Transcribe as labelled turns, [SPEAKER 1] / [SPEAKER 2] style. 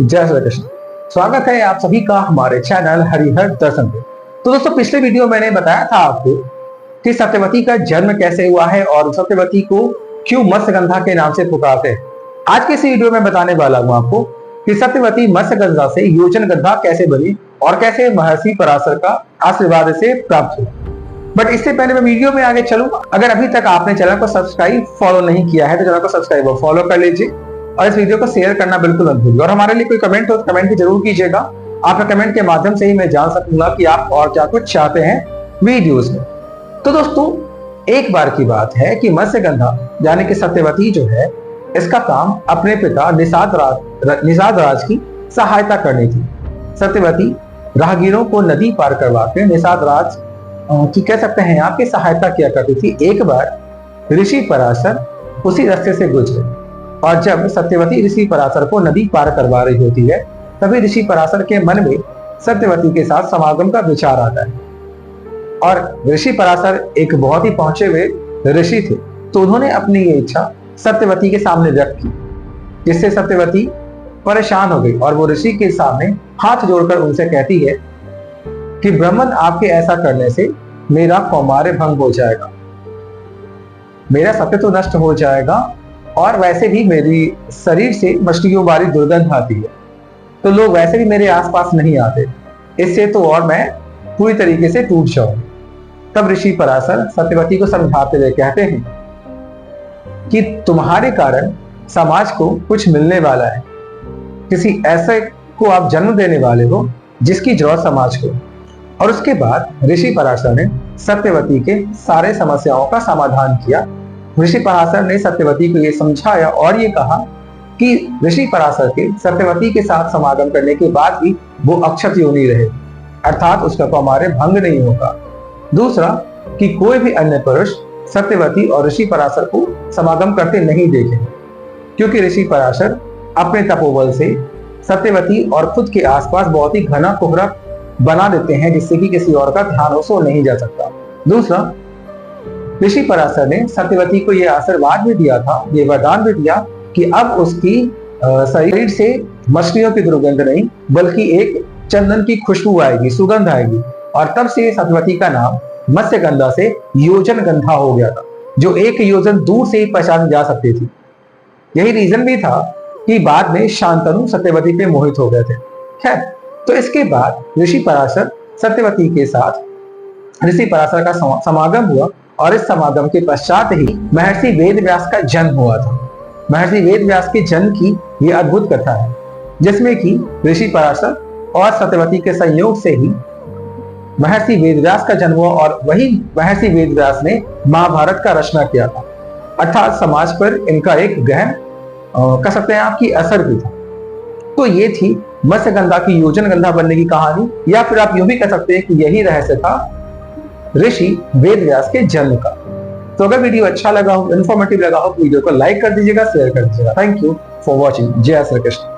[SPEAKER 1] जय श्री कृष्ण। स्वागत है आप सभी का हमारे चैनल हरिहर दर्शन पे। तो दोस्तों, पिछले वीडियो मैंने बताया था आपको कि सत्यवती का जन्म कैसे हुआ है और सत्यवती को क्यों मत्स्यगंधा के नाम से पुकारते हैं। आज के इस वीडियो में बताने वाला हूं आपको कि सत्यवती मत्स्यगंधा से योजनगंधा कैसे बनी और कैसे महर्षि पराशर का आशीर्वाद से प्राप्त हुआ। बट इससे पहले मैं वीडियो में आगे चलूं, अगर अभी तक आपने चैनल को सब्सक्राइब फॉलो नहीं किया है तो चैनल को सब्सक्राइब और फॉलो कर लीजिए और इस वीडियो को शेयर करना बिल्कुल मत भूलिए। और हमारे लिए कोई कमेंट हो तो कमेंट भी जरूर कीजिएगा। आपके कमेंट के माध्यम से ही मैं जान सकूंगा कि आप और क्या कुछ चाहते हैं वीडियोस में। तो दोस्तों, एक बार की बात है कि मत्स्यगंधा यानी कि सत्यवती जो है, इसका काम अपने पिता निषाद राज की सहायता करनी थी। सत्यवती राहगीरों को नदी पार करवा के निषाद राज की कह सकते हैं आपकी सहायता किया करती थी। एक बार ऋषि पराशर उसी रास्ते से गुजरे और जब सत्यवती ऋषि पराशर को नदी पार करवा रही होती है, तभी ऋषि पराशर के मन में सत्यवती के साथ समागम का विचार आता है। और ऋषि पराशर एक बहुत ही पहुंचे हुए ऋषि थे, तो उन्होंने अपनी ये इच्छा सत्यवती के सामने व्यक्त की, जिससे सत्यवती परेशान हो गई और वो ऋषि के सामने हाथ जोड़कर उनसे कहती है कि ब्राह्मण, आपके ऐसा करने से मेरा कौमार्य भंग हो जाएगा, मेरा सत्यत्व नष्ट हो जाएगा और वैसे भी मेरी शरीर से मछलियों वाली दुर्गंध आती है, तो लोग वैसे भी मेरे आसपास नहीं आते, इससे तो और मैं पूरी तरीके से टूट जाऊं। तब ऋषि पराशर सत्यवती को समझाते हुए कहते हैं कि तुम्हारे कारण समाज को कुछ मिलने वाला है, किसी ऐसे को आप जन्म देने वाले हो जिसकी जरूरत समाज को। और उसके बाद ऋषि पराशर ने सत्यवती के सारे समस्याओं का समाधान किया। ऋषि पराशर ने सत्यवती को यह समझाया और ये कहा कि ऋषि पराशर के सत्यवती के साथ समागम करने के बाद भी वो अक्षत योनि रहे, अर्थात उसका कौमार्य भंग नहीं होगा। दूसरा, कि कोई भी अन्य पुरुष सत्यवती और ऋषि पराशर को समागम करते नहीं देखे, क्योंकि ऋषि पराशर अपने तपोबल से सत्यवती और खुद के आसपास बहुत ही घना कोहरा बना देते हैं, जिससे कि किसी और का ध्यान उसको नहीं जा सकता। दूसरा, ऋषि पराशर ने सत्यवती को यह आशीर्वाद भी दिया था, ये वरदान भी दिया कि अब उसकी शरीर से मछलियों की दुर्गंध नहीं बल्कि एक चंदन की खुशबू आएगी, सुगंध आएगी। और तब से सत्यवती का नाम मत्स्यगंधा से योजनगंधा हो गया था, जो एक योजन दूर से ही पहचानी जा सकती थी। यही रीजन भी था कि बाद में शांतनु सत्यवती पे मोहित हो गए थे। खैर, तो इसके बाद ऋषि पराशर सत्यवती के साथ ऋषि पराशर का समागम हुआ और इस समागम के पश्चात ही महर्षि वेदव्यास का जन्म हुआ था। महर्षि वेदव्यास के जन्म की यह अद्भुत कथा है, जिसमें कि ऋषि पराशर और सत्यवती के संयोग से ही महर्षि वेदव्यास का जन्म हुआ और वही महर्षि वेदव्यास ने महाभारत का रचना किया था। अर्थात समाज पर इनका एक गहन कह सकते हैं आपकी असर भी था। तो ये थी मत्स्यगंधा की योजनगंधा बनने की कहानी, या फिर आप यूं भी कह सकते हैं कि यही रहस्य था ऋषि वेदव्यास के जन्म का। तो अगर वीडियो अच्छा लगा हो, इन्फॉर्मेटिव लगा हो, वीडियो को लाइक कर दीजिएगा, शेयर कर दीजिएगा। Thank you for watching. जय श्री कृष्ण।